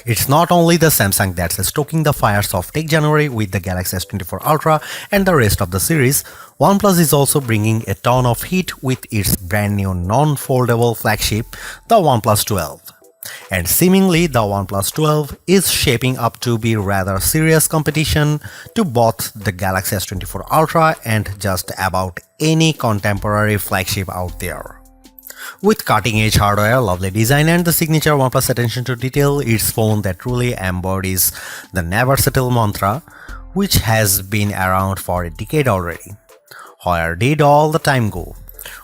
It's not only the Samsung that's stoking the fires of Tech January with the Galaxy S24 Ultra and the rest of the series. OnePlus is also bringing a ton of heat with its brand new non-foldable flagship, the OnePlus 12. And seemingly the OnePlus 12 is shaping up to be rather serious competition to both the Galaxy S24 Ultra and just about any contemporary flagship out there. With cutting-edge hardware, lovely design and the signature OnePlus attention to detail, it's phone that truly embodies the never settle mantra, which has been around for a decade already. Where did all the time go?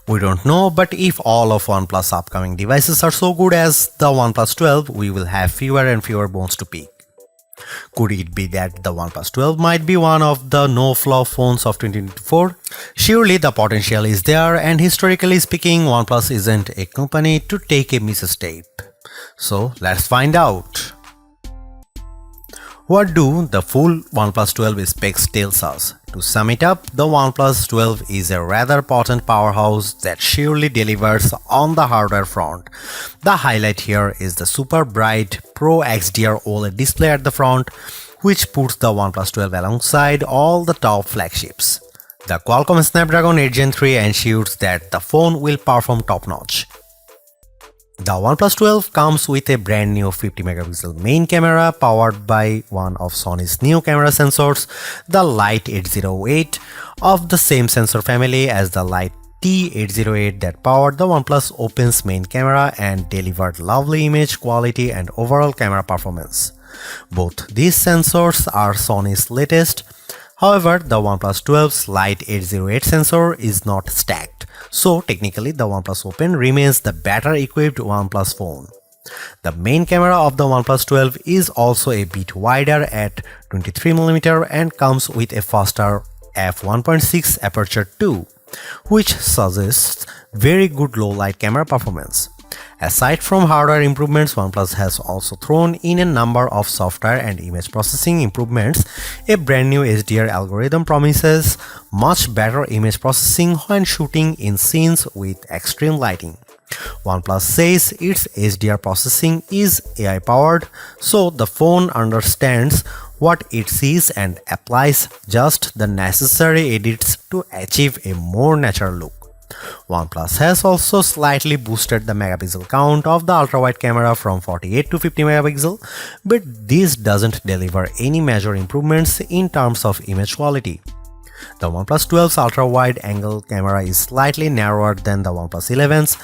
We don't know, but if all of OnePlus upcoming devices are so good as the OnePlus 12, we will have fewer and fewer bones to pick. Could it be that the OnePlus 12 might be one of the no-flaw phones of 2024? Surely the potential is there, and historically speaking, OnePlus isn't a company to take a misstep. So let's find out. What do the full OnePlus 12 specs tells us? To sum it up, the OnePlus 12 is a rather potent powerhouse that surely delivers on the hardware front. The highlight here is the super bright Pro XDR OLED display at the front, which puts the OnePlus 12 alongside all the top flagships. The Qualcomm Snapdragon 8 Gen 3 ensures that the phone will perform top-notch. The OnePlus 12 comes with a brand new 50-megapixel main camera powered by one of Sony's new camera sensors, the Light 808, of the same sensor family as the Light T808 that powered the OnePlus Open's main camera and delivered lovely image quality and overall camera performance. Both these sensors are Sony's latest. However, the OnePlus 12's Light 808 sensor is not stacked, so technically the OnePlus Open remains the better equipped OnePlus phone. The main camera of the OnePlus 12 is also a bit wider at 23mm and comes with a faster f1.6 aperture too, which suggests very good low light camera performance. Aside from hardware improvements, OnePlus has also thrown in a number of software and image processing improvements. A brand new HDR algorithm promises much better image processing when shooting in scenes with extreme lighting. OnePlus says its HDR processing is AI powered, so the phone understands what it sees and applies just the necessary edits to achieve a more natural look. OnePlus has also slightly boosted the megapixel count of the ultra-wide camera from 48 to 50 megapixel, but this doesn't deliver any major improvements in terms of image quality. The OnePlus 12's ultra-wide angle camera is slightly narrower than the OnePlus 11's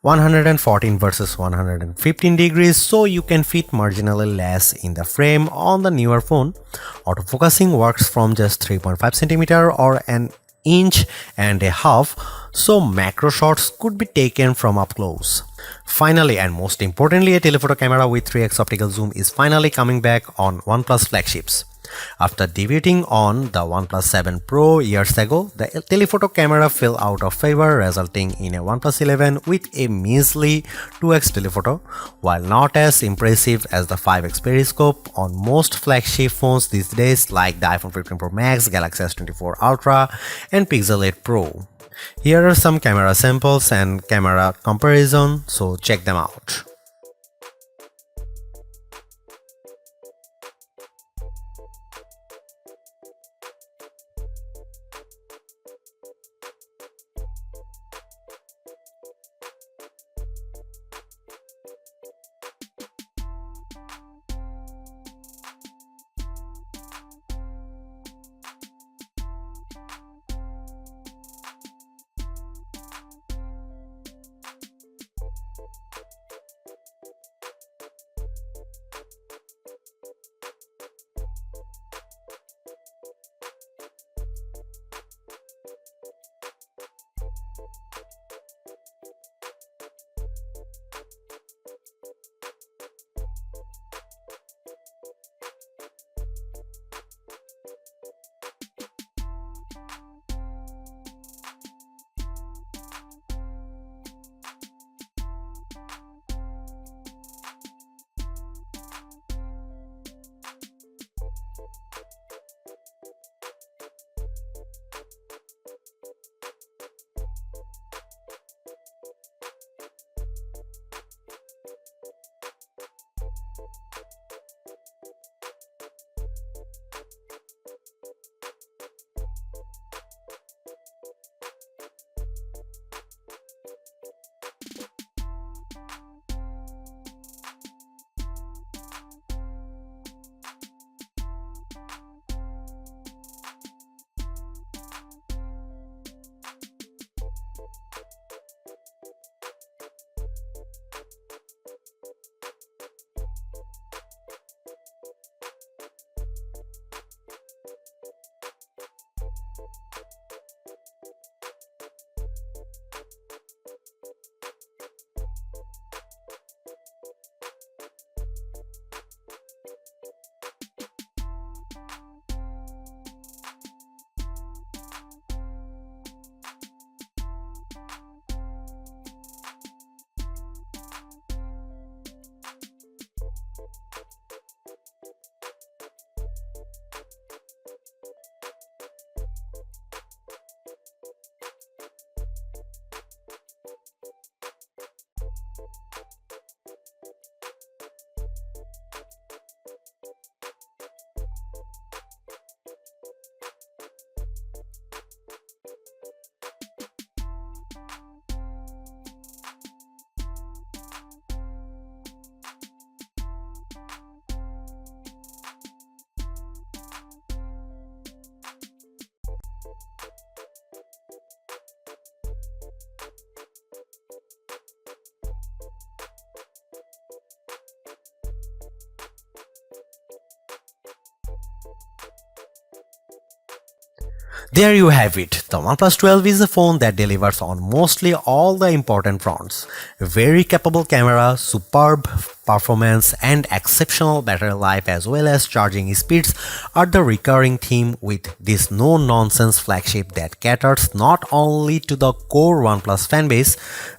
114 versus 115 degrees, so you can fit marginally less in the frame on the newer phone. Autofocusing works from just 3.5 cm or an inch and a half, so macro shots could be taken from up close. Finally, and most importantly, a telephoto camera with 3x optical zoom is finally coming back on OnePlus flagships. After debuting on the OnePlus 7 Pro years ago, the telephoto camera fell out of favor, resulting in a OnePlus 11 with a measly 2x telephoto. While not as impressive as the 5x periscope on most flagship phones these days like the iPhone 15 Pro Max, Galaxy S24 Ultra, and Pixel 8 Pro. Here are some camera samples and camera comparison, so check them out. There you have it. The OnePlus 12 is a phone that delivers on mostly all the important fronts. A very capable camera, superb performance, and exceptional battery life as well as charging speeds are the recurring theme with this no-nonsense flagship that caters not only to the core OnePlus fanbase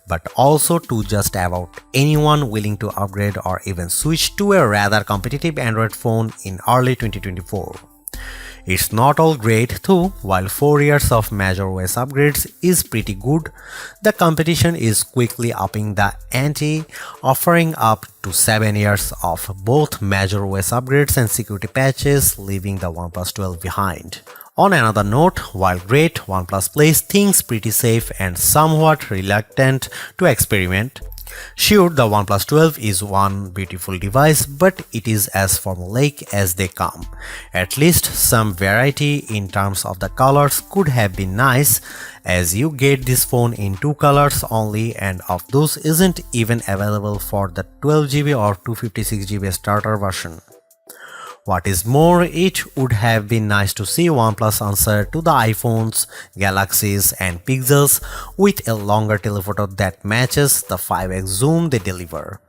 but also to just about anyone willing to upgrade or even switch to a rather competitive Android phone in early 2024. It's not all great too. While 4 years of major OS upgrades is pretty good, the competition is quickly upping the ante, offering up to 7 years of both major OS upgrades and security patches, leaving the OnePlus 12 behind. On another note, while great, OnePlus plays things pretty safe and somewhat reluctant to experiment. Sure, the OnePlus 12 is one beautiful device, but it is as formulaic as they come. At least some variety in terms of the colors could have been nice, as you get this phone in 2 colors only, and of those isn't even available for the 12GB or 256GB starter version. What is more, it would have been nice to see OnePlus answer to the iPhones, Galaxies and Pixels with a longer telephoto that matches the 5x zoom they deliver.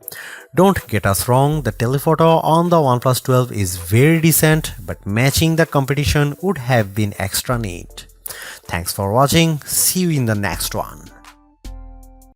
Don't get us wrong, the telephoto on the OnePlus 12 is very decent, but matching the competition would have been extra neat. Thanks for watching, see you in the next one.